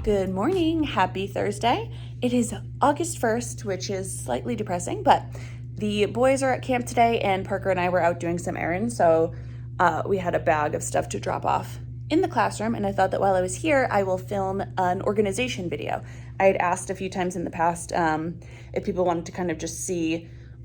Good morning, happy Thursday. It is August 1st, which is slightly depressing, but the boys are at camp today and Parker and I were out doing some errands, so we had a bag of stuff to drop off in the classroom, and I thought that while I was here, I will film an organization video. I had asked a few times in the past if people wanted to kind of just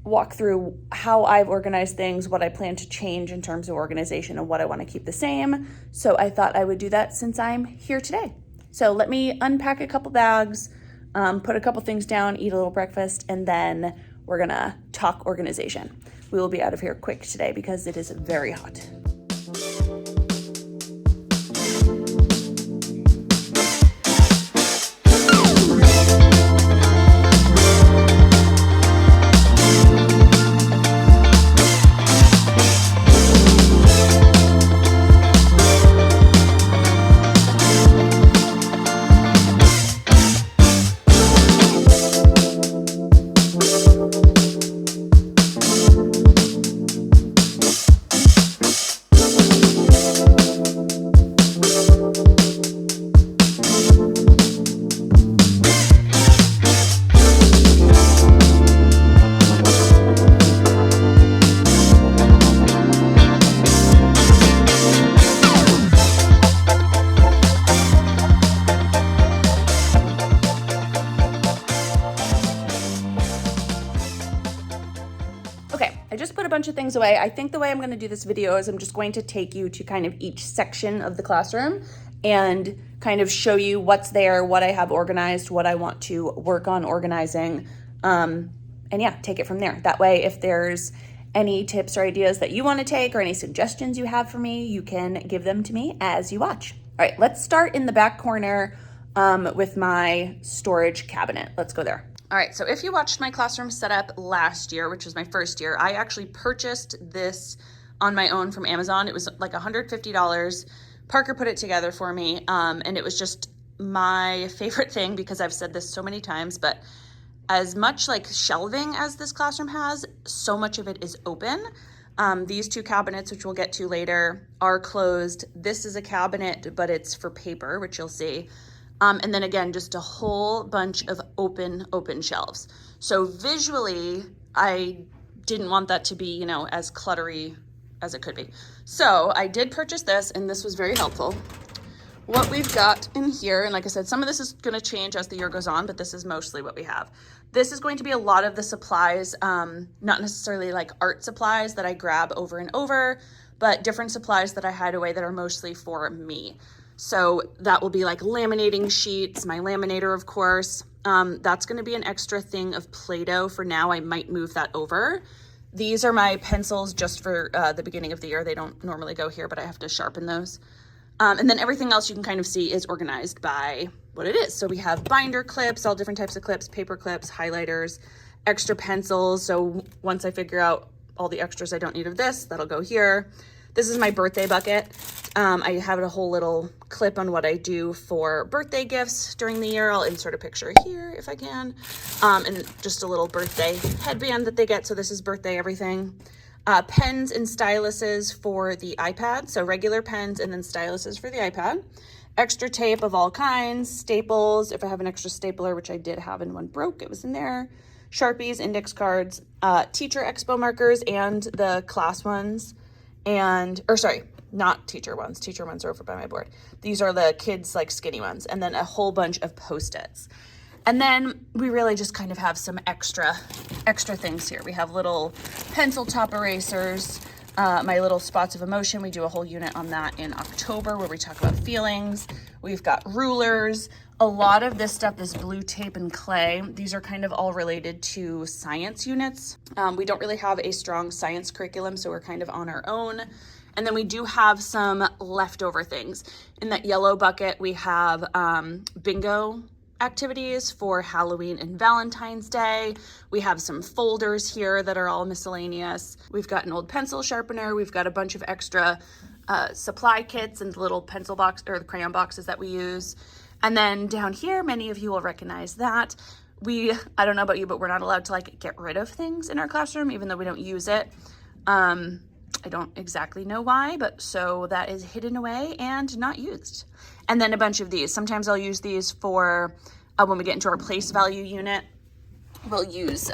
walk through how I've organized things, what I plan to change in terms of organization, and what I want to keep the same. So I thought I would do that since I'm here today. So let me unpack a couple bags, put a couple things down, eat a little breakfast, and then we're gonna talk organization. We will be out of here quick today because it is very hot. I just put a bunch of things away. I think the way I'm going to do this video is I'm just going to take you to kind of each section of the classroom and kind of show you what's there, what I have organized, what I want to work on organizing, and yeah, take it from there. That way, if there's any tips or ideas that you want to take or any suggestions you have for me, you can give them to me as you watch. All right, let's start in the back corner with my storage cabinet. Let's go there. All right, so if you watched my classroom setup last year, which was my first year, I actually purchased this on my own from Amazon. It was like $150. Parker put it together for me, and it was just my favorite thing because I've said this so many times, but as much like shelving as this classroom has, so much of it is open. These two cabinets, which we'll get to later, are closed. This is a cabinet, but it's for paper, which you'll see. And then again, just a whole bunch of open shelves. So visually, I didn't want that to be, as cluttery as it could be. So I did purchase this, and this was very helpful. What we've got in here, and like I said, some of this is going to change as the year goes on, but this is mostly what we have. This is going to be a lot of the supplies, not necessarily like art supplies that I grab over and over, but different supplies that I hide away that are mostly for me. So that will be like laminating sheets, my laminator, of course. That's going to be an extra thing of Play-Doh for now. I might move that over. These are my pencils just for the beginning of the year. They don't normally go here, but I have to sharpen those. And then everything else you can kind of see is organized by what it is. So we have binder clips, all different types of clips, paper clips, highlighters, extra pencils. So once I figure out all the extras I don't need of this, that'll go here. This is my birthday bucket. I have a whole little clip on what I do for birthday gifts during the year. I'll insert a picture here if I can. And just a little birthday headband that they get. So this is birthday everything. Pens and styluses for the iPad. So regular pens and then styluses for the iPad. Extra tape of all kinds. Staples. If I have an extra stapler, which I did have and one broke, it was in there. Sharpies, index cards, teacher expo markers and the class ones. Not teacher ones. Teacher ones are over by my board. These are the kids like skinny ones. And then a whole bunch of Post-its. And then we really just kind of have some extra things here. We have little pencil top erasers, my little spots of emotion. We do a whole unit on that in October where we talk about feelings. We've got rulers. A lot of this stuff is blue tape and clay. These are kind of all related to science units. We don't really have a strong science curriculum, so we're kind of on our own. And then we do have some leftover things. In that yellow bucket, we have bingo activities for Halloween and Valentine's Day. We have some folders here that are all miscellaneous. We've got an old pencil sharpener. We've got a bunch of extra supply kits and little pencil box or the crayon boxes that we use. And then down here, many of you will recognize that. I don't know about you, but we're not allowed to like get rid of things in our classroom, even though we don't use it. I don't exactly know why, but so that is hidden away and not used. And then a bunch of these. Sometimes I'll use these for when we get into our place value unit. We'll use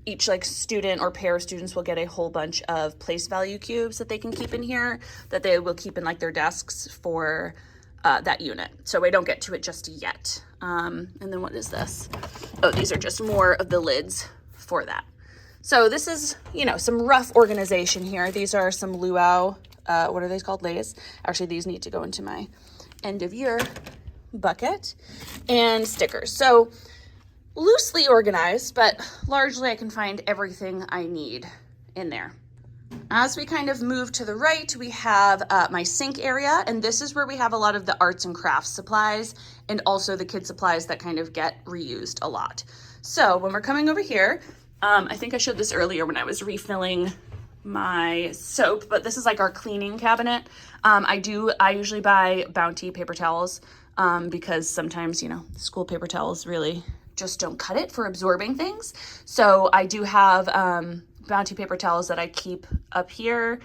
each like student or pair of students will get a whole bunch of place value cubes that they can keep in here, that they will keep in like their desks for that unit. So I don't get to it just yet. And then what is this? Oh, these are just more of the lids for that. So this is, you know, some rough organization here. These are some luau, what are they called? Lays. Actually, these need to go into my end of year bucket, and stickers. So loosely organized, but largely I can find everything I need in there. As we kind of move to the right, we have my sink area, and this is where we have a lot of the arts and crafts supplies and also the kid supplies that kind of get reused a lot. So when we're coming over here, I think I showed this earlier when I was refilling my soap, but this is like our cleaning cabinet. I usually buy Bounty paper towels because sometimes, you know, school paper towels really just don't cut it for absorbing things. So I do have Bounty paper towels that I keep up here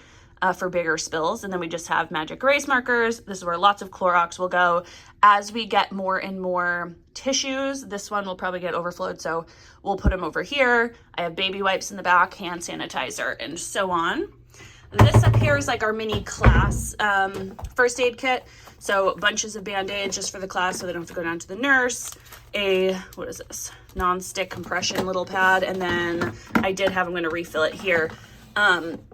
for bigger spills. And then we just have magic erase markers. This is where lots of Clorox will go. As we get more and more tissues, this one will probably get overflowed, so we'll put them over here. I have baby wipes in the back, hand sanitizer, and so on. This up here is like our mini class first aid kit. So bunches of Band-Aids just for the class so they don't have to go down to the nurse. What is this? Non-stick compression little pad. And then I'm going to refill it here.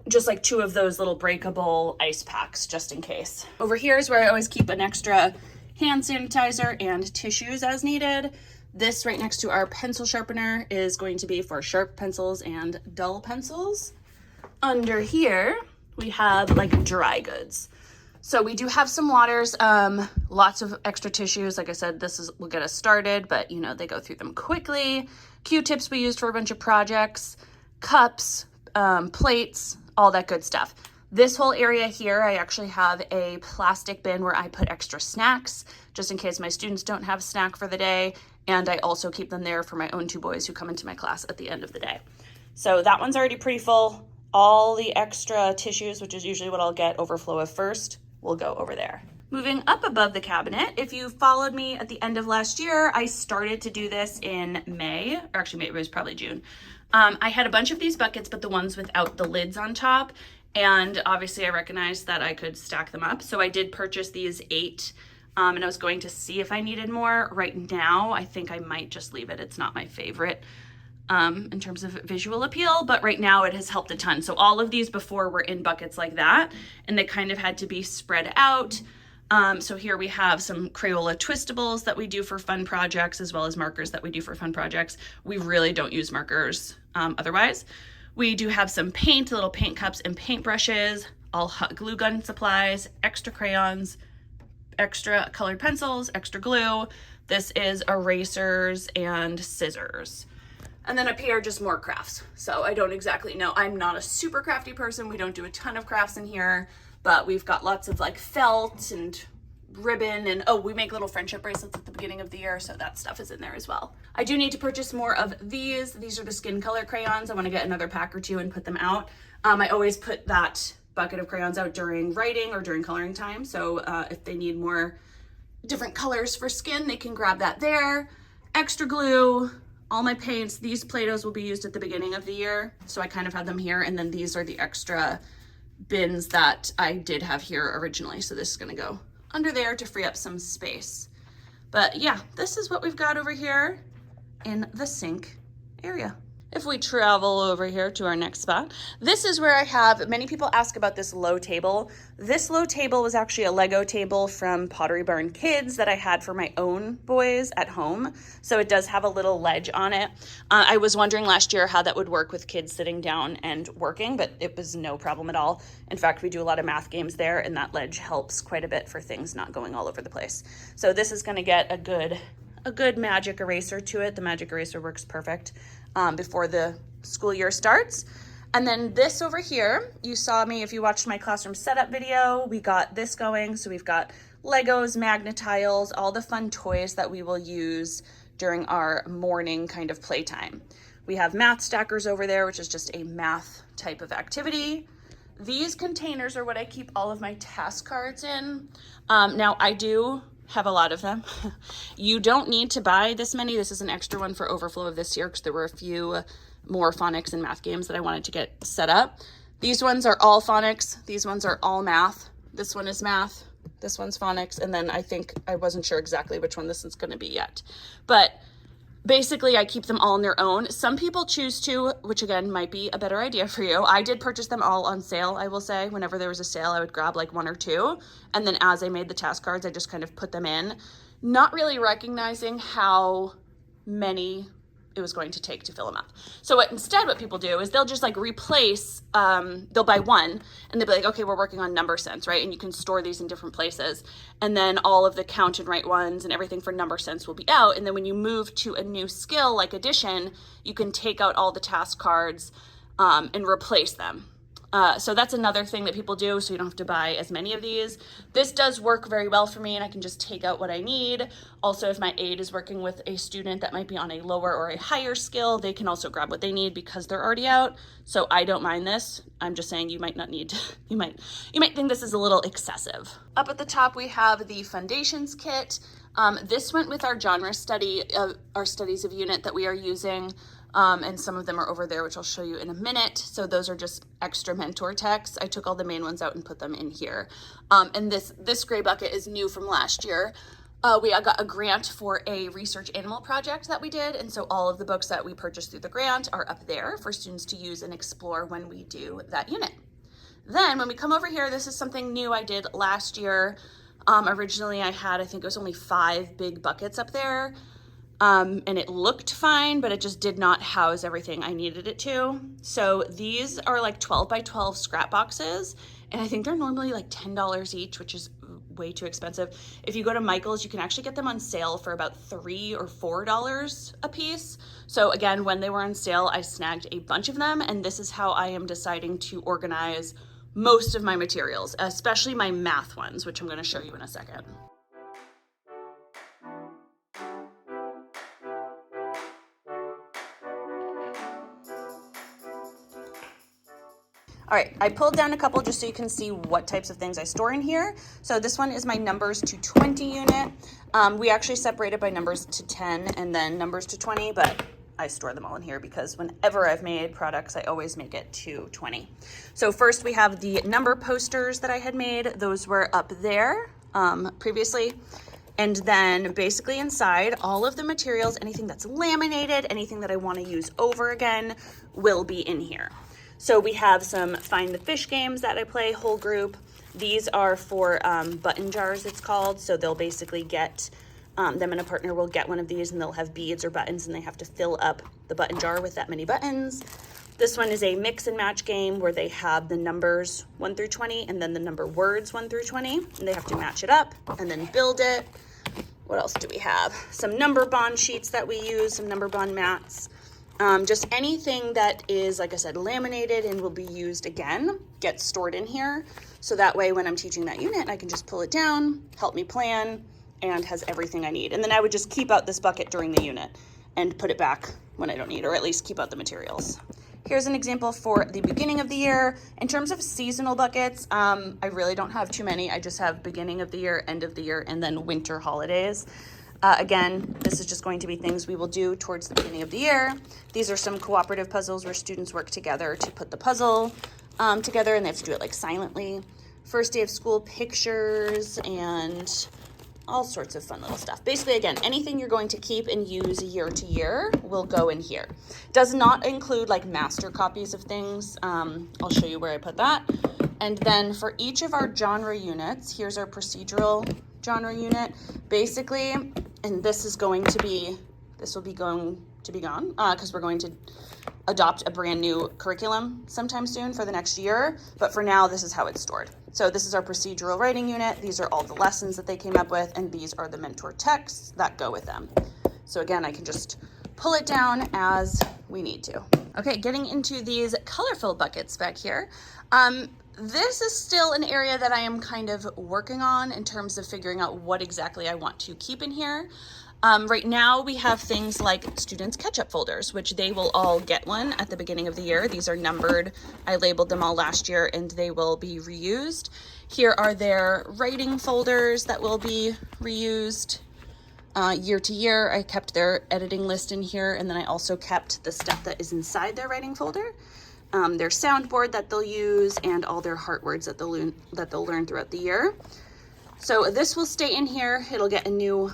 Just like 2 of those little breakable ice packs just in case. Over here is where I always keep an extra hand sanitizer and tissues as needed. This right next to our pencil sharpener is going to be for sharp pencils and dull pencils. Under here, we have like dry goods. So we do have some waters, lots of extra tissues. Like I said, will get us started, but you know, they go through them quickly. Q-tips we used for a bunch of projects, cups, plates, all that good stuff. This whole area here, I actually have a plastic bin where I put extra snacks, just in case my students don't have snack for the day. And I also keep them there for my own 2 boys who come into my class at the end of the day. So that one's already pretty full. All the extra tissues, which is usually what I'll get overflow of first, will go over there. Moving up above the cabinet, if you followed me at the end of last year, I started to do this in May, or actually maybe it was probably June. I had a bunch of these buckets, but the ones without the lids on top. And obviously I recognized that I could stack them up. So I did purchase these 8, and I was going to see if I needed more. Right now, I think I might just leave it. It's not my favorite in terms of visual appeal, but right now it has helped a ton. So all of these before were in buckets like that, and they kind of had to be spread out. So here we have some Crayola twistables that we do for fun projects, as well as markers that we do for fun projects. We really don't use markers otherwise. We do have some paint, little paint cups and paint brushes, all hot glue gun supplies, extra crayons, extra colored pencils, extra glue. This is erasers and scissors. And then up here, just more crafts. So I don't exactly know. I'm not a super crafty person. We don't do a ton of crafts in here, but we've got lots of like felt and ribbon, and we make little friendship bracelets at the beginning of the year, so that stuff is in there as well. I do need to purchase more of these. These are the skin color crayons. I want to get another pack or 2 and put them out. I always put that bucket of crayons out during writing or during coloring time, so if they need more different colors for skin, they can grab that there. Extra glue, all my paints. These Play-Dohs will be used at the beginning of the year, so I kind of have them here, and then these are the extra bins that I did have here originally, so this is going to go under there to free up some space. But yeah, this is what we've got over here in the sink area. If we travel over here to our next spot, this is where I have, many people ask about this low table. This low table was actually a Lego table from Pottery Barn Kids that I had for my own boys at home. So it does have a little ledge on it. I was wondering last year how that would work with kids sitting down and working, but it was no problem at all. In fact, we do a lot of math games there, and that ledge helps quite a bit for things not going all over the place. So this is gonna get a good magic eraser to it. The magic eraser works perfect before the school year starts. And then this over here, you saw me, if you watched my classroom setup video, we got this going. So we've got Legos, Magnetiles, all the fun toys that we will use during our morning kind of playtime. We have math stackers over there, which is just a math type of activity. these containers are what I keep all of my task cards in. Now I do have a lot of them. You don't need to buy this many. This is an extra one for overflow of this year because there were a few more phonics and math games that I wanted to get set up. These ones are all phonics. These ones are all math. This one is math. This one's phonics. And then I wasn't sure exactly which one this is going to be yet. But basically, I keep them all on their own. Some people choose to, which again might be a better idea for you. I did purchase them all on sale, I will say. Whenever there was a sale, I would grab like one or two. And then as I made the task cards, I just kind of put them in, not really recognizing how many it was going to take to fill them up. So what people do is they'll just like replace, they'll buy one and they'll be like, okay, we're working on number sense, right? And you can store these in different places. And then all of the count and write ones and everything for number sense will be out. And then when you move to a new skill like addition, you can take out all the task cards and replace them. So that's another thing that people do, so you don't have to buy as many of these. This does work very well for me, and I can just take out what I need. Also, if my aide is working with a student that might be on a lower or a higher skill, they can also grab what they need because they're already out. So I don't mind this. I'm just saying you might not need, you might think this is a little excessive. Up at the top, we have the foundations kit. This went with our genre study, our studies of unit that we are using. And some of them are over there, which I'll show you in a minute. So those are just extra mentor texts. I took all the main ones out and put them in here. And this gray bucket is new from last year. I got a grant for a research animal project that we did. And so all of the books that we purchased through the grant are up there for students to use and explore when we do that unit. Then when we come over here, this is something new I did last year. Originally I think it was only 5 big buckets up there. And it looked fine, but it just did not house everything I needed it to. So these are like 12 by 12 scrap boxes, and I think they're normally like $10 each, which is way too expensive. If you go to Michael's, you can actually get them on sale for about $3 or $4 a piece. So again, when they were on sale, I snagged a bunch of them, and this is how I am deciding to organize most of my materials, especially my math ones, which I'm going to show you in a second. All right, I pulled down a couple just so you can see what types of things I store in here. So this one is my numbers to 20 unit. We actually separated by numbers to 10 and then numbers to 20, but I store them all in here because whenever I've made products, I always make it to 20. So first we have the number posters that I had made. Those were up there previously. And then basically inside, all of the materials, anything that's laminated, anything that I want to use over again will be in here. So we have some Find the Fish games that I play, whole group. These are for button jars, it's called. So they'll basically get, them and a partner will get one of these and they'll have beads or buttons and they have to fill up the button jar with that many buttons. This one is a mix and match game where they have the numbers 1 through 20 and then the number words 1 through 20. And they have to match it up and then build it. What else do we have? Some number bond sheets that we use, some number bond mats. Just anything that is, like I said, laminated and will be used again gets stored in here. So that way when I'm teaching that unit, I can just pull it down, help me plan, and has everything I need. And then I would just keep out this bucket during the unit and put it back when I don't need, or at least keep out the materials. Here's an example for the beginning of the year. In terms of seasonal buckets, I really don't have too many. I just have beginning of the year, end of the year, and then winter holidays. Again, this is just going to be things we will do towards the beginning of the year. These are some cooperative puzzles where students work together to put the puzzle together, and they have to do it like silently. First day of school pictures and all sorts of fun little stuff. Basically, again, anything you're going to keep and use year to year will go in here. Does not include like master copies of things. I'll show you where I put that. And then for each of our genre units, here's our procedural genre unit. Basically, and this will be going to be gone because we're going to adopt a brand new curriculum sometime soon for the next year. But for now, this is how it's stored. So this is our procedural writing unit. These are all the lessons that they came up with, and these are the mentor texts that go with them. So again, I can just pull it down as we need to. Okay, getting into these color-filled buckets back here. This is still an area that I am kind of working on in terms of figuring out what exactly I want to keep in here. Right now we have things like students' catch-up folders, which they will all get one at the beginning of the year. These are numbered. I labeled them all last year and they will be reused. Here are their writing folders that will be reused year to year. I kept their editing list in here, and then I also kept the stuff that is inside their writing folder. Their soundboard that they'll use, and all their heart words that they'll learn throughout the year. So this will stay in here. It'll get a new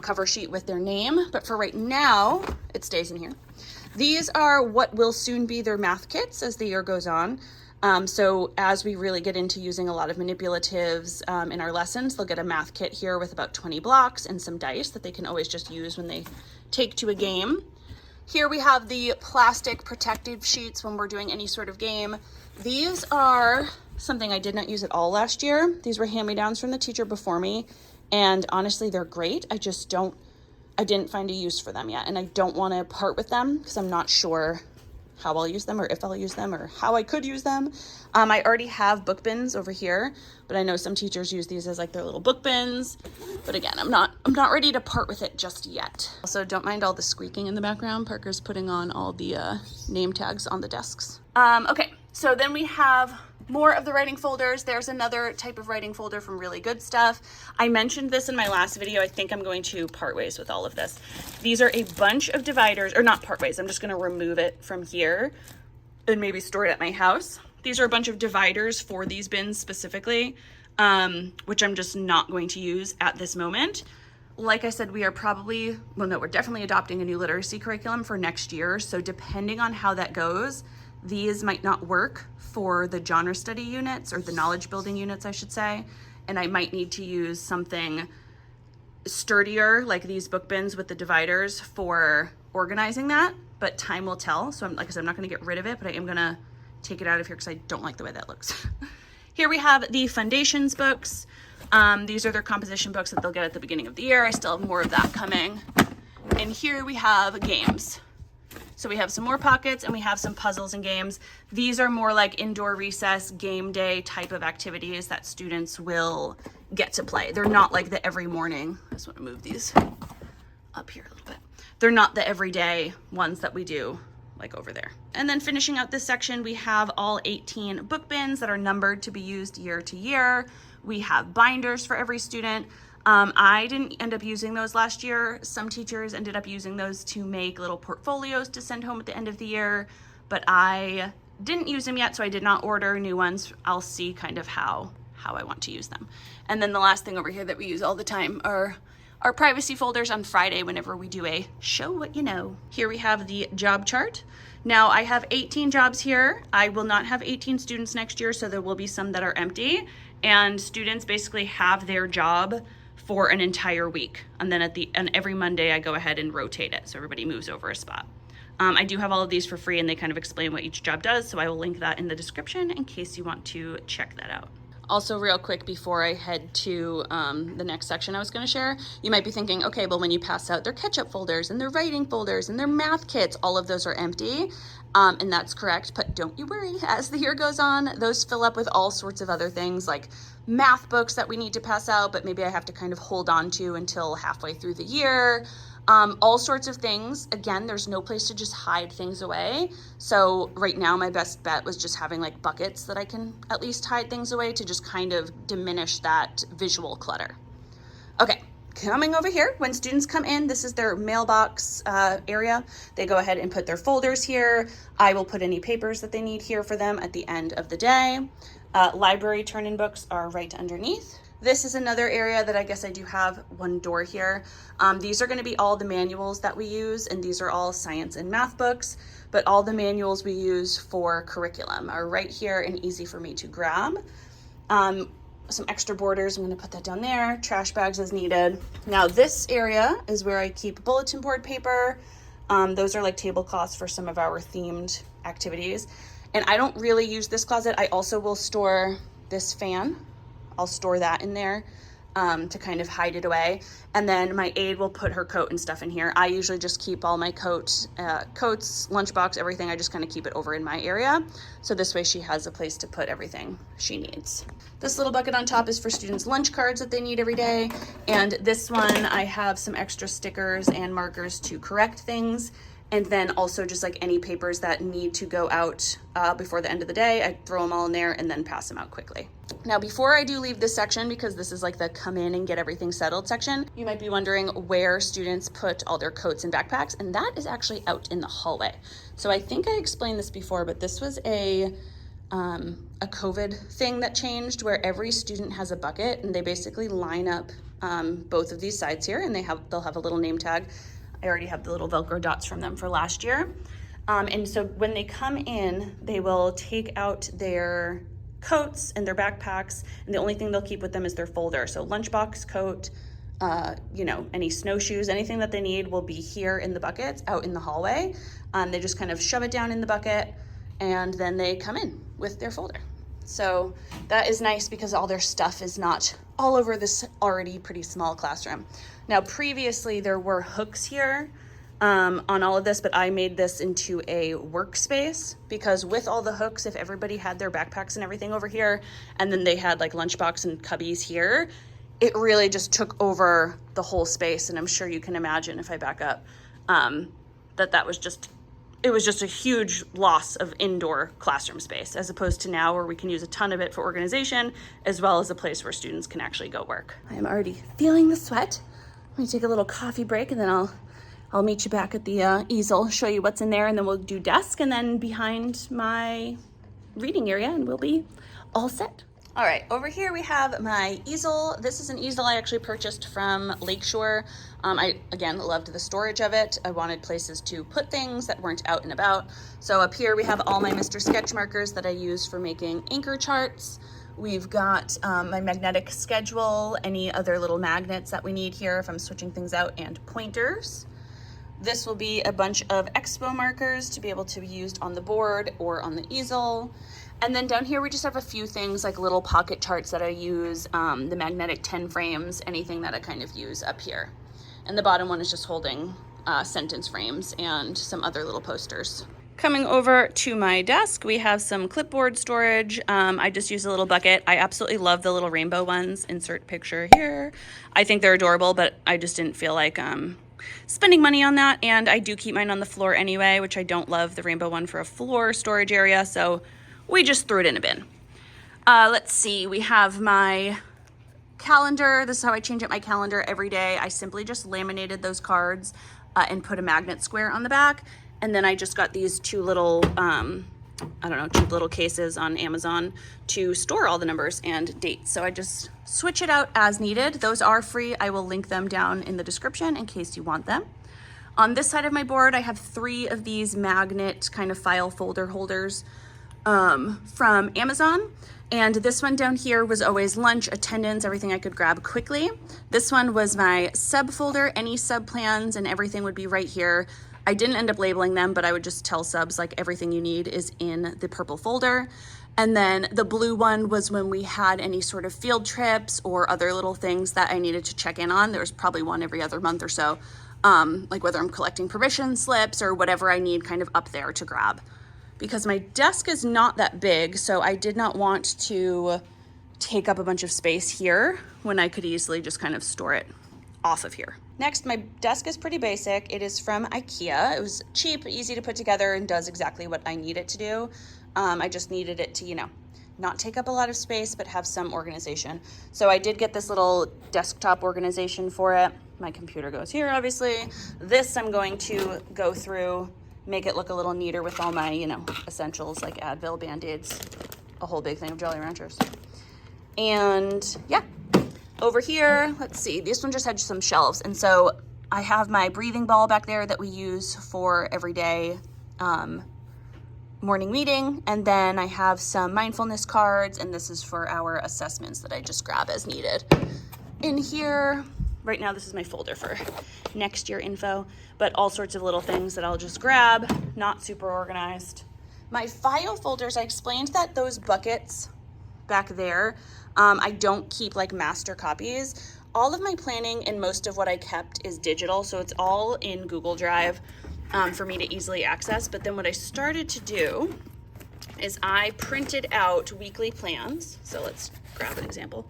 cover sheet with their name, but for right now, it stays in here. These are what will soon be their math kits as the year goes on. So as we really get into using a lot of manipulatives in our lessons, they'll get a math kit here with about 20 blocks and some dice that they can always just use when they take to a game. Here we have the plastic protective sheets when we're doing any sort of game. These are something I did not use at all last year. These were hand-me-downs from the teacher before me, and honestly, they're great. I didn't find a use for them yet, and I don't want to part with them because I'm not sure how I'll use them or if I'll use them or how I could use them. I already have book bins over here, but I know some teachers use these as like their little book bins. But again, I'm not ready to part with it just yet. Also, don't mind all the squeaking in the background. Parker's putting on all the name tags on the desks. Okay, so then we have more of the writing folders. There's another type of writing folder from Really Good Stuff. I mentioned this in my last video. I think I'm going to part ways with all of this. These are a bunch of dividers, or not part ways. I'm just going to remove it from here and maybe store it at my house. These are a bunch of dividers for these bins specifically, which I'm just not going to use at this moment. Like I said, we're definitely adopting a new literacy curriculum for next year. So depending on how that goes, these might not work for the genre study units, or the knowledge building units, I should say. And I might need to use something sturdier, like these book bins with the dividers, for organizing that, but time will tell. So like I said, I'm not gonna get rid of it, but I am gonna take it out of here because I don't like the way that looks. Here we have the Foundations books. These are their composition books that they'll get at the beginning of the year. I still have more of that coming. And here we have games. So we have some more pockets and we have some puzzles and games. These are more like indoor recess, game day type of activities that students will get to play. They're not like the every morning. I just want to move these up here a little bit. They're not the everyday ones that we do like over there. And then finishing out this section, we have all 18 book bins that are numbered to be used year to year. We have binders for every student. I didn't end up using those last year. Some teachers ended up using those to make little portfolios to send home at the end of the year, but I didn't use them yet, so I did not order new ones. I'll see kind of how I want to use them. And then the last thing over here that we use all the time are our privacy folders on Friday whenever we do a show what you know. Here we have the job chart. Now I have 18 jobs here. I will not have 18 students next year, so there will be some that are empty, and students basically have their job for an entire week. And then every Monday I go ahead and rotate it, so everybody moves over a spot. I do have all of these for free, and they kind of explain what each job does, so I will link that in the description in case you want to check that out. Also, real quick before I head to the next section I was going to share, you might be thinking, okay, well, when you pass out their catch-up folders and their writing folders and their math kits, all of those are empty. And that's correct, but don't you worry. As the year goes on, those fill up with all sorts of other things like math books that we need to pass out, but maybe I have to kind of hold on to until halfway through the year. All sorts of things. Again, there's no place to just hide things away. So right now my best bet was just having like buckets that I can at least hide things away to just kind of diminish that visual clutter. Okay, coming over here, when students come in, this is their mailbox area. They go ahead and put their folders here. I will put any papers that they need here for them at the end of the day. Library turn-in books are right underneath. This is another area that I guess I do have one door here. These are going to be all the manuals that we use, and these are all science and math books, but all the manuals we use for curriculum are right here and easy for me to grab. Some extra borders, I'm going to put that down there. Trash bags as needed. Now this area is where I keep bulletin board paper. Those are like tablecloths for some of our themed activities. And I don't really use this closet. I also will store this fan. I'll store that in there. to kind of hide it away. And then my aide will put her coat and stuff in here. I usually just keep all my coats, lunchbox, everything. I just kind of keep it over in my area. So this way she has a place to put everything she needs. This little bucket on top is for students' lunch cards that they need every day. And this one, I have some extra stickers and markers to correct things. And then also just like any papers that need to go out before the end of the day, I throw them all in there and then pass them out quickly. Now, before I do leave this section, because this is like the come in and get everything settled section, you might be wondering where students put all their coats and backpacks, and that is actually out in the hallway. So I think I explained this before, but this was a COVID thing that changed where every student has a bucket and they basically line up both of these sides here, and they'll have a little name tag. I already have the little Velcro dots from them for last year. And so when they come in, they will take out their coats and their backpacks, and the only thing they'll keep with them is their folder. So lunchbox, coat, any snowshoes, anything that they need will be here in the buckets out in the hallway. They just kind of shove it down in the bucket and then they come in with their folder. So that is nice because all their stuff is not all over this already pretty small classroom. Now, previously there were hooks here on all of this, but I made this into a workspace because with all the hooks, if everybody had their backpacks and everything over here, and then they had like lunchbox and cubbies here, it really just took over the whole space. And I'm sure you can imagine if I back up, it was just a huge loss of indoor classroom space, as opposed to now where we can use a ton of it for organization, as well as a place where students can actually go work. I am already feeling the sweat. Let me take a little coffee break and then I'll meet you back at the easel, show you what's in there, and then we'll do desk and then behind my reading area and we'll be all set. All right, over here we have my easel. This is an easel I actually purchased from Lakeshore. I, again, loved the storage of it. I wanted places to put things that weren't out and about. So up here we have all my Mr. Sketch markers that I use for making anchor charts. We've got my magnetic schedule, any other little magnets that we need here if I'm switching things out, and pointers. This will be a bunch of expo markers to be able to be used on the board or on the easel. And then down here, we just have a few things like little pocket charts that I use, the magnetic 10 frames, anything that I kind of use up here. And the bottom one is just holding sentence frames and some other little posters. Coming over to my desk, we have some clipboard storage. I just use a little bucket. I absolutely love the little rainbow ones. Insert picture here. I think they're adorable, but I just didn't feel like spending money on that. And I do keep mine on the floor anyway, which I don't love the rainbow one for a floor storage area. So we just threw it in a bin. Let's see, we have my calendar. This is how I change up my calendar every day. I simply just laminated those cards and put a magnet square on the back. And then I just got these two little, cheap little cases on Amazon to store all the numbers and dates. So I just switch it out as needed. Those are free. I will link them down in the description in case you want them. On this side of my board, I have 3 of these magnet kind of file folder holders from Amazon. And this one down here was always lunch, attendance, everything I could grab quickly. This one was my sub folder, any sub plans and everything would be right here. I didn't end up labeling them, but I would just tell subs like everything you need is in the purple folder. And then the blue one was when we had any sort of field trips or other little things that I needed to check in on. There was probably one every other month or so, like whether I'm collecting permission slips or whatever I need kind of up there to grab. Because my desk is not that big, so I did not want to take up a bunch of space here when I could easily just kind of store it off of here. Next, my desk is pretty basic. It is from IKEA. It was cheap, easy to put together, and does exactly what I need it to do. I just needed it to, not take up a lot of space, but have some organization. So I did get this little desktop organization for it. My computer goes here, obviously. This I'm going to go through, make it look a little neater with all my, essentials like Advil, Band-Aids, a whole big thing of Jolly Ranchers. And yeah, over here, let's see, this one just had some shelves. And so I have my breathing ball back there that we use for everyday morning meeting. And then I have some mindfulness cards, and this is for our assessments that I just grab as needed. In here, right now, this is my folder for next year info, but all sorts of little things that I'll just grab, not super organized. My file folders, I explained that those buckets back there I don't keep like master copies. All of my planning and most of what I kept is digital, so it's all in Google Drive for me to easily access. But then what I started to do is I printed out weekly plans. So let's grab an example.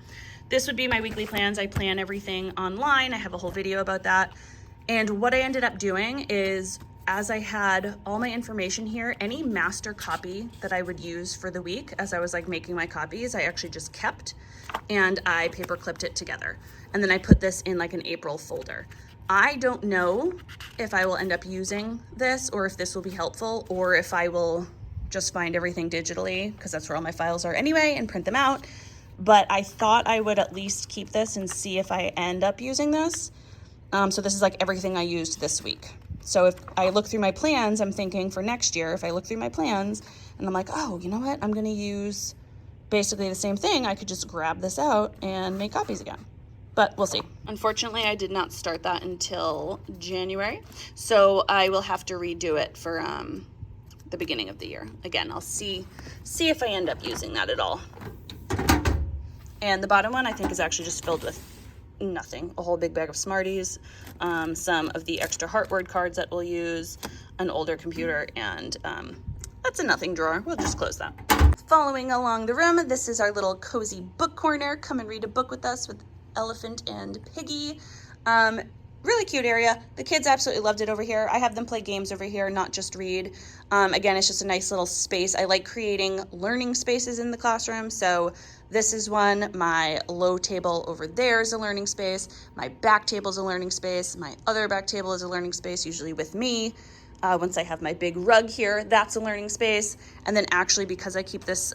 This would be my weekly plans. I plan everything online. I have a whole video about that. And what I ended up doing is, as I had all my information here, any master copy that I would use for the week as I was like making my copies, I actually just kept and I paper clipped it together. And then I put this in like an April folder. I don't know if I will end up using this or if this will be helpful or if I will just find everything digitally, because that's where all my files are anyway, and print them out. But I thought I would at least keep this and see if I end up using this. So this is like everything I used this week. So if I look through my plans, I'm thinking for next year, if I look through my plans and I'm like, oh, you know what? I'm going to use basically the same thing. I could just grab this out and make copies again. But we'll see. Unfortunately, I did not start that until January. So I will have to redo it for the beginning of the year. Again, I'll see if I end up using that at all. And the bottom one I think is actually just filled with nothing. A whole big bag of Smarties, some of the extra heartword cards that we'll use, an older computer, and that's a nothing drawer. We'll just close that. Following along the room, this is our little cozy book corner. Come and read a book with us with Elephant and Piggy. Really cute area. The kids absolutely loved it over here. I have them play games over here, not just read. Again, it's just a nice little space. I like creating learning spaces in the classroom. So this is one. My low table over there is a learning space. My back table is a learning space. My other back table is a learning space, usually with me. Once I have my big rug here, that's a learning space. And then actually, because I keep this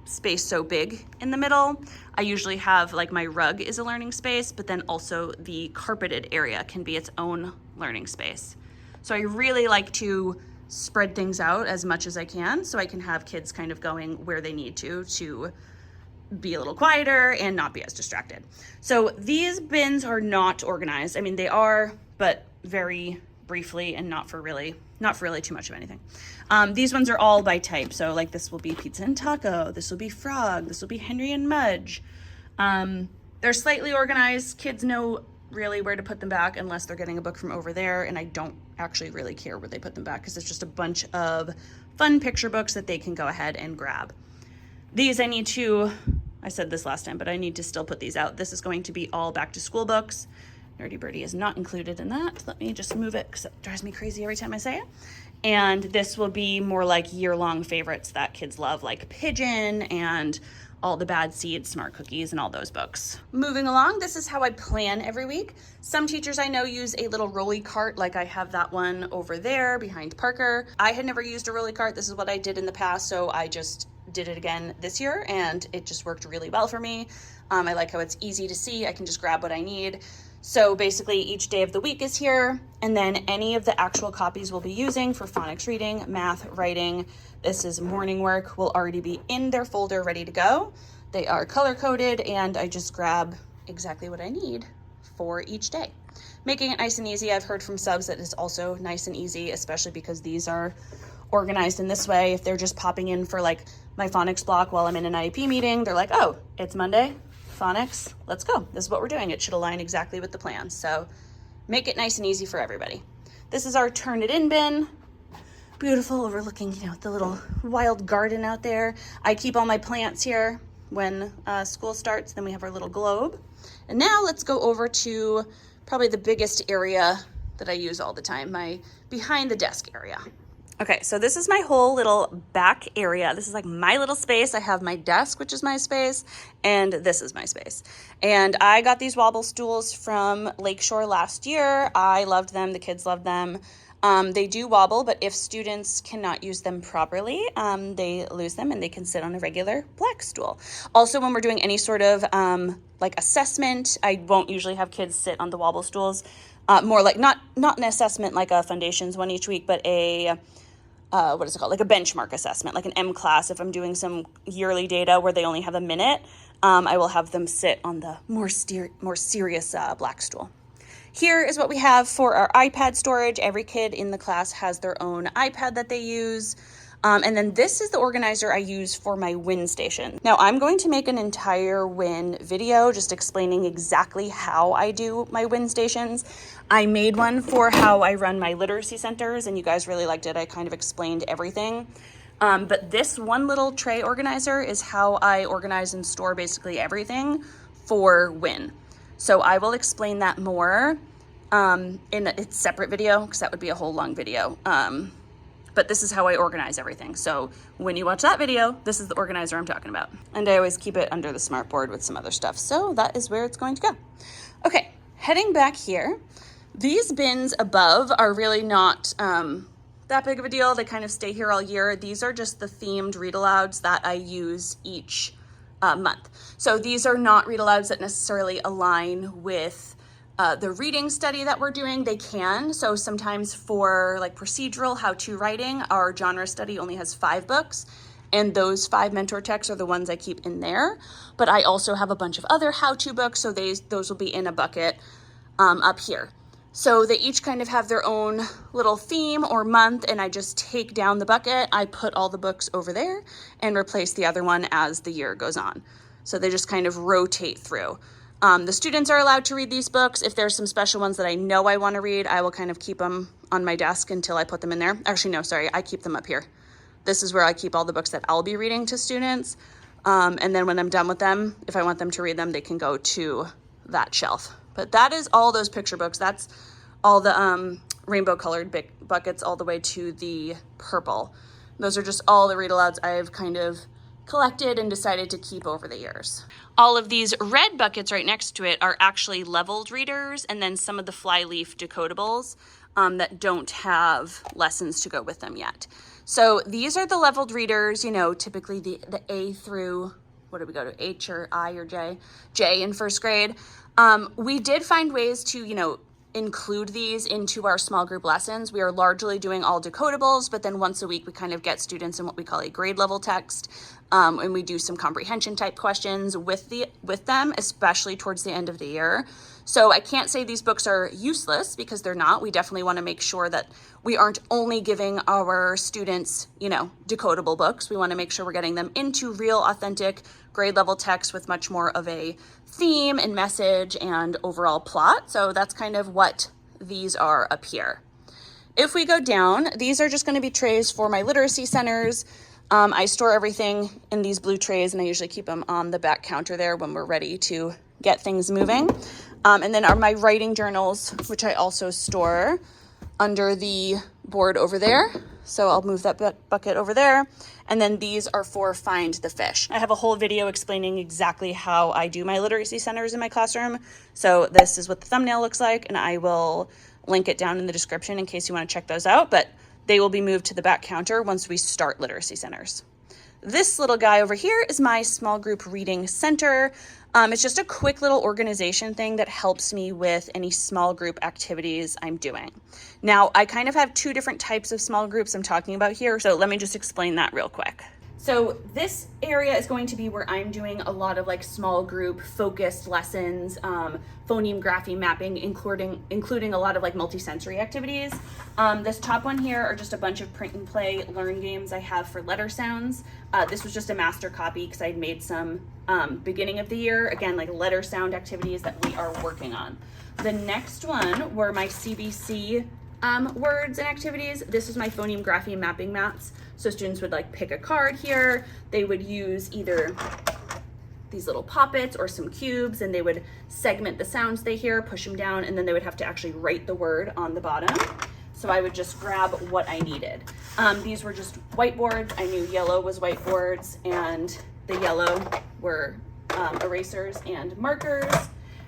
space so big in the middle, I usually have like my rug is a learning space, but then also the carpeted area can be its own learning space. So I really like to spread things out as much as I can so I can have kids kind of going where they need to be a little quieter and not be as distracted. So these bins are not organized. I mean, they are, but very briefly and not for really too much of anything. These ones are all by type. So like this will be pizza and taco. This will be frog. This will be Henry and Mudge. They're slightly organized. Kids know really where to put them back unless they're getting a book from over there. And I don't actually really care where they put them back because it's just a bunch of fun picture books that they can go ahead and grab. These I said this last time, but I need to still put these out. This is going to be all back to school books. Nerdy Birdie is not included in that. Let me just move it because it drives me crazy every time I say it. And this will be more like year-long favorites that kids love, like Pigeon and All the Bad Seeds, Smart Cookies, and all those books. Moving along, this is how I plan every week. Some teachers I know use a little rolly cart, like I have that one over there behind Parker. I had never used a rolly cart. This is what I did in the past, so I just did it again this year, and it just worked really well for me. I like how it's easy to see. I can just grab what I need. So basically each day of the week is here, and then any of the actual copies we'll be using for phonics reading, math, writing, this is morning work, will already be in their folder ready to go. They are color coded, and I just grab exactly what I need for each day. Making it nice and easy. I've heard from subs that it's also nice and easy, especially because these are organized in this way. If they're just popping in for like my phonics block while I'm in an IEP meeting, they're like, oh, it's Monday, phonics, let's go. This is what we're doing. It should align exactly with the plan. So make it nice and easy for everybody. This is our turn it in bin. Beautiful, overlooking, the little wild garden out there. I keep all my plants here when school starts. Then we have our little globe. And now let's go over to probably the biggest area that I use all the time, my behind the desk area. Okay, so this is my whole little back area. This is like my little space. I have my desk, which is my space, and this is my space. And I got these wobble stools from Lakeshore last year. I loved them. The kids loved them. They do wobble, but if students cannot use them properly, they lose them and they can sit on a regular black stool. Also, when we're doing any sort of like assessment, I won't usually have kids sit on the wobble stools. More like not an assessment like a foundations one each week, but a what is it called? Like a benchmark assessment, like an M class. If I'm doing some yearly data where they only have a minute, I will have them sit on the more serious black stool. Here is what we have for our iPad storage. Every kid in the class has their own iPad that they use. And then this is the organizer I use for my win station. Now I'm going to make an entire win video just explaining exactly how I do my win stations. I made one for how I run my literacy centers and you guys really liked it. I kind of explained everything. But this one little tray organizer is how I organize and store basically everything for win. So I will explain that more in its separate video because that would be a whole long video. But this is how I organize everything. So when you watch that video, this is the organizer I'm talking about. And I always keep it under the smartboard with some other stuff. So that is where it's going to go. Okay, heading back here. These bins above are really not that big of a deal. They kind of stay here all year. These are just the themed read alouds that I use each month. So these are not read alouds that necessarily align with the reading study that we're doing. They can. So sometimes for like procedural how-to writing, our genre study only has 5 books. And those 5 mentor texts are the ones I keep in there. But I also have a bunch of other how-to books. So those will be in a bucket up here. So they each kind of have their own little theme or month, and I just take down the bucket. I put all the books over there and replace the other one as the year goes on. So they just kind of rotate through. The students are allowed to read these books. If there's some special ones that I know I want to read, I will kind of keep them on my desk until I put them in there. Actually, no, sorry, I keep them up here. This is where I keep all the books that I'll be reading to students. And then when I'm done with them, if I want them to read them, they can go to that shelf. But that is all those picture books. That's all the rainbow colored buckets all the way to the purple. Those are just all the read alouds I've kind of collected and decided to keep over the years. All of these red buckets right next to it are actually leveled readers, and then some of the flyleaf decodables that don't have lessons to go with them yet. So these are the leveled readers, you know, typically the A through, what do we go to, H or I or J? J in first grade. We did find ways to, you know, include these into our small group lessons. We are largely doing all decodables, but then once a week we kind of get students in what we call a grade level text, and we do some comprehension type questions with them, especially towards the end of the year. So I can't say these books are useless because they're not. We definitely want to make sure that we aren't only giving our students, you know, decodable books. We want to make sure we're getting them into real, authentic grade level text with much more of a theme and message and overall plot. So that's kind of what these are up here. If we go down, these are just going to be trays for my literacy centers. I store everything in these blue trays, and I usually keep them on the back counter there when we're ready to get things moving. And then are my writing journals, which I also store under the board over there. So I'll move that bucket over there. And then these are for Find the Fish. I have a whole video explaining exactly how I do my literacy centers in my classroom. So this is what the thumbnail looks like, and I will link it down in the description in case you want to check those out. But they will be moved to the back counter once we start literacy centers. This little guy over here is my small group reading center. It's just a quick little organization thing that helps me with any small group activities I'm doing. Now, I kind of have 2 different types of small groups I'm talking about here, so let me just explain that real quick. So this area is going to be where I'm doing a lot of like small group focused lessons, phoneme, grapheme, mapping, including a lot of like multisensory activities. This top one here are just a bunch of print and play learn games I have for letter sounds. This was just a master copy because I'd made some beginning of the year, again, like letter sound activities that we are working on. The next one were my CBC words and activities. This is my phoneme, grapheme, mapping mats. So students would like pick a card here. They would use either these little poppets or some cubes, and they would segment the sounds they hear, push them down, and then they would have to actually write the word on the bottom. So I would just grab what I needed. These were just whiteboards. I knew yellow was whiteboards, and the yellow were erasers and markers.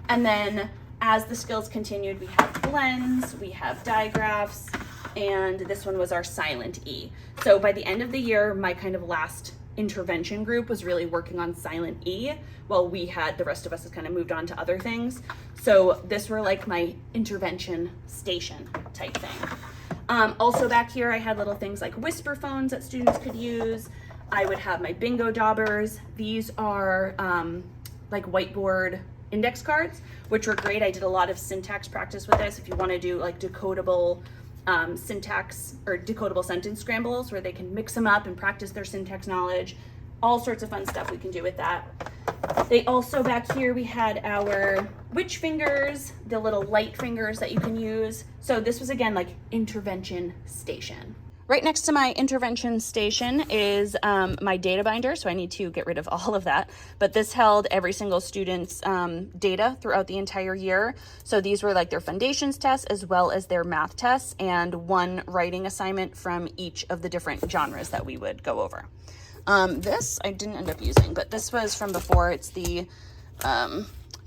And then as the skills continued, we have blends, we have digraphs, and this one was our silent E. So by the end of the year, my kind of last intervention group was really working on silent E, while the rest of us has kind of moved on to other things. So this were like my intervention station type thing. Also back here, I had little things like whisper phones that students could use. I would have my bingo daubers. These are like whiteboard index cards, which were great. I did a lot of syntax practice with this. If you want to do like decodable syntax or decodable sentence scrambles where they can mix them up and practice their syntax knowledge. All sorts of fun stuff we can do with that. They also, back here, we had our witch fingers, the little light fingers that you can use. So this was, again, like intervention station. Right next to my intervention station is my data binder, so I need to get rid of all of that. But this held every single student's data throughout the entire year. So these were like their foundations tests as well as their math tests, and one writing assignment from each of the different genres that we would go over. This I didn't end up using, but this was from before. It's the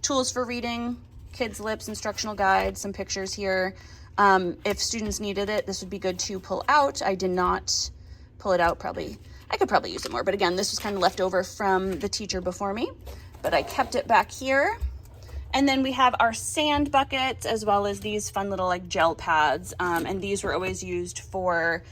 tools for reading, kids' lips, instructional guide, some pictures here. If students needed it, this would be good to pull out. I did not pull it out. I could probably use it more, but again, this was kind of left over from the teacher before me, but I kept it back here. And then we have our sand buckets as well as these fun little like gel pads. And these were always used for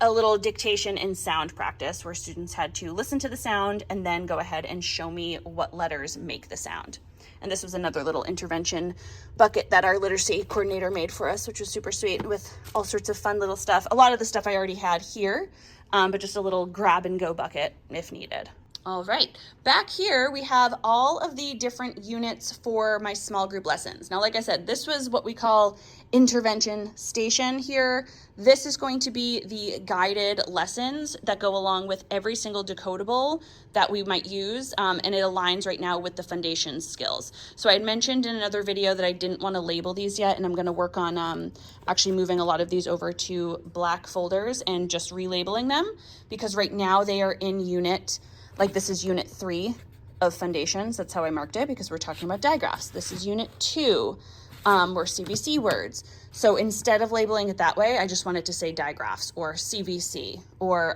a little dictation and sound practice where students had to listen to the sound and then go ahead and show me what letters make the sound. And this was another little intervention bucket that our literacy coordinator made for us, which was super sweet, with all sorts of fun little stuff. A lot of the stuff I already had here, but just a little grab and go bucket if needed. All right, back here we have all of the different units for my small group lessons. Now, like I said, this was what we call intervention station here. This is going to be the guided lessons that go along with every single decodable that we might use, and it aligns right now with the foundation skills. So I had mentioned in another video that I didn't want to label these yet, and I'm going to work on actually moving a lot of these over to black folders and just relabeling them, because right now they are in unit. Like this is unit 3 of foundations. That's how I marked it because we're talking about digraphs. This is unit 2, were CVC words. So instead of labeling it that way, I just wanted to say digraphs or CVC or,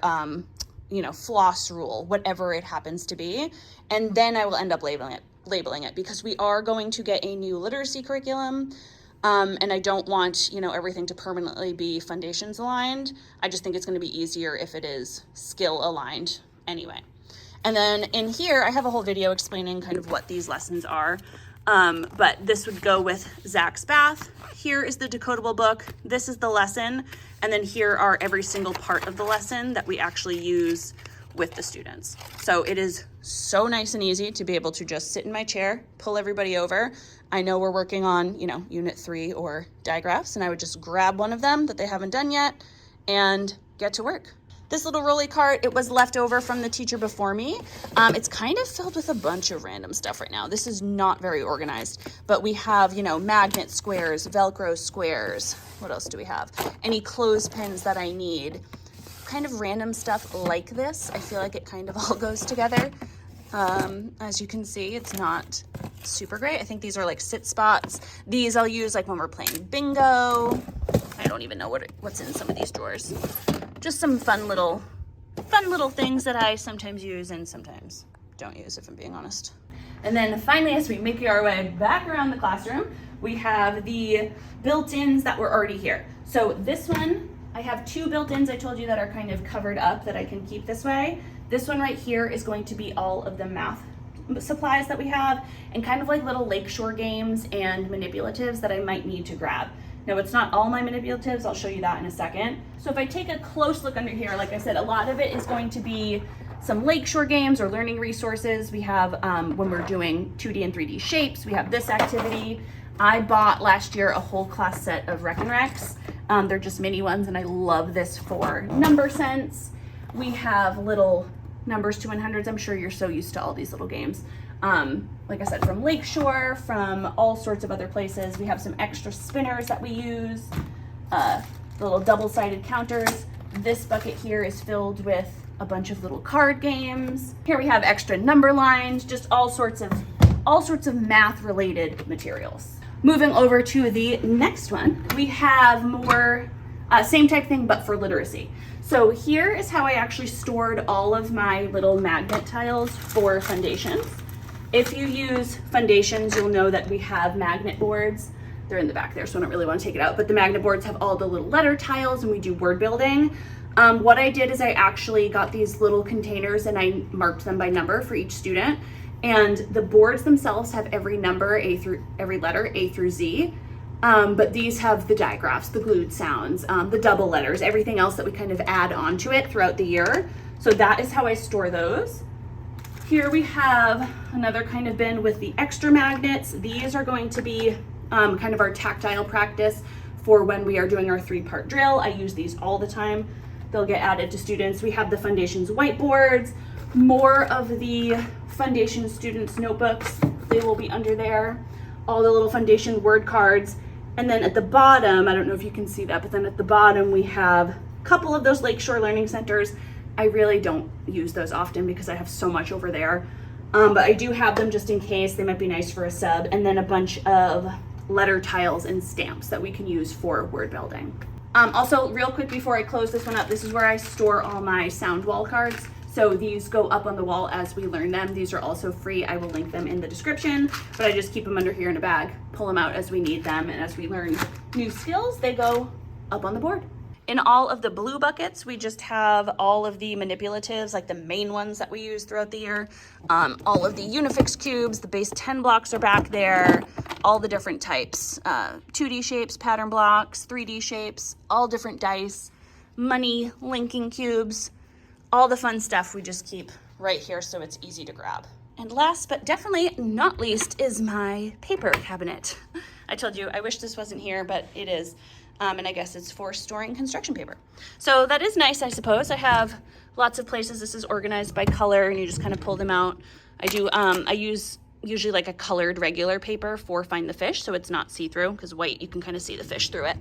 floss rule, whatever it happens to be. And then I will end up labeling it because we are going to get a new literacy curriculum. And I don't want, everything to permanently be foundations aligned. I just think it's going to be easier if it is skill aligned anyway. And then in here, I have a whole video explaining kind of what these lessons are. But this would go with Zach's bath. Here is the decodable book. This is the lesson. And then here are every single part of the lesson that we actually use with the students. So it is so nice and easy to be able to just sit in my chair, pull everybody over. I know we're working on, unit 3 or digraphs, and I would just grab one of them that they haven't done yet and get to work. This little rolly cart, it was left over from the teacher before me. It's kind of filled with a bunch of random stuff right now. This is not very organized, but we have, magnet squares, Velcro squares. What else do we have? Any clothespins that I need. Kind of random stuff like this. I feel like it kind of all goes together. As you can see, it's not super great. I think these are like sit spots. These I'll use like when we're playing bingo. I don't even know what's in some of these drawers. Just some fun little things that I sometimes use and sometimes don't use, if I'm being honest. And then finally, as we make our way back around the classroom, we have the built-ins that were already here. So this one, I have 2 built-ins I told you that are kind of covered up that I can keep this way. This one right here is going to be all of the math supplies that we have and kind of like little Lakeshore games and manipulatives that I might need to grab. Now, it's not all my manipulatives. I'll show you that in a second. So if I take a close look under here, like I said, a lot of it is going to be some Lakeshore games or learning resources. We have, when we're doing 2D and 3D shapes, we have this activity. I bought last year a whole class set of Rec and Recs. They're just mini ones, and I love this for number sense. We have little numbers to 100s. I'm sure you're so used to all these little games. Like I said, from Lakeshore, from all sorts of other places. We have some extra spinners that we use, little double-sided counters. This bucket here is filled with a bunch of little card games. Here we have extra number lines, just all sorts of math-related materials. Moving over to the next one, we have more same type thing, but for literacy. So here is how I actually stored all of my little magnet tiles for foundations. If you use foundations, you'll know that we have magnet boards. They're in the back there, so I don't really want to take it out, but the magnet boards have all the little letter tiles, and we do word building. What I did is I actually got these little containers and I marked them by number for each student. And the boards themselves have every number, every letter, A through Z. But these have the digraphs, the glued sounds, the double letters, everything else that we kind of add onto it throughout the year. So that is how I store those. Here we have another kind of bin with the extra magnets. These are going to be kind of our tactile practice for when we are doing our 3-part drill. I use these all the time. They'll get added to students. We have the Foundations whiteboards, more of the Foundation students notebooks. They will be under there. All the little Foundation word cards. And then at the bottom, I don't know if you can see that, but then at the bottom we have a couple of those Lakeshore Learning Centers. I really don't use those often because I have so much over there. But I do have them just in case. They might be nice for a sub. And then a bunch of letter tiles and stamps that we can use for word building. Also, real quick before I close this one up, this is where I store all my sound wall cards. So these go up on the wall as we learn them. These are also free. I will link them in the description, but I just keep them under here in a bag, pull them out as we need them. And as we learn new skills, they go up on the board. In all of the blue buckets, we just have all of the manipulatives, like the main ones that we use throughout the year. All of the Unifix cubes, the base 10 blocks are back there, all the different types, 2D shapes, pattern blocks, 3D shapes, all different dice, money, linking cubes, all the fun stuff we just keep right here so it's easy to grab. And last but definitely not least is my paper cabinet. I told you I wish this wasn't here, but it is. And I guess it's for storing construction paper. So that is nice, I suppose. I have lots of places. This is organized by color and you just kind of pull them out. I use usually like a colored regular paper for Find the Fish, so it's not see-through, because white, you can kind of see the fish through it.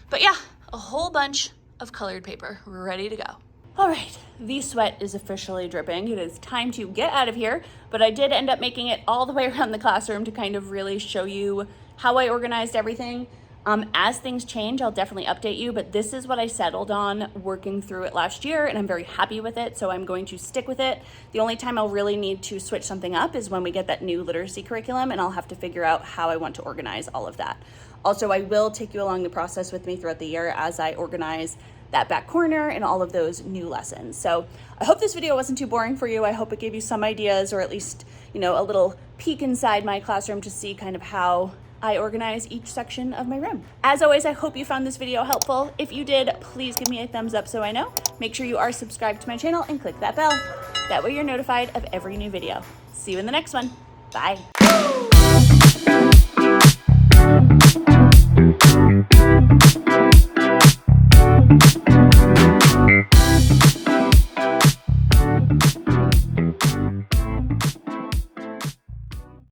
But yeah, a whole bunch of colored paper ready to go. All right, the sweat is officially dripping. It is time to get out of here, but I did end up making it all the way around the classroom to kind of really show you how I organized everything. As things change, I'll definitely update you, but this is what I settled on working through it last year, and I'm very happy with it, so I'm going to stick with it. The only time I'll really need to switch something up is when we get that new literacy curriculum, and I'll have to figure out how I want to organize all of that. Also, I will take you along the process with me throughout the year as I organize that back corner and all of those new lessons. So I hope this video wasn't too boring for you. I hope it gave you some ideas, or at least, you know, a little peek inside my classroom to see kind of how I organize each section of my room. As always, I hope you found this video helpful. If you did, please give me a thumbs up so I know. Make sure you are subscribed to my channel and click that bell. That way you're notified of every new video. See you in the next one. Bye.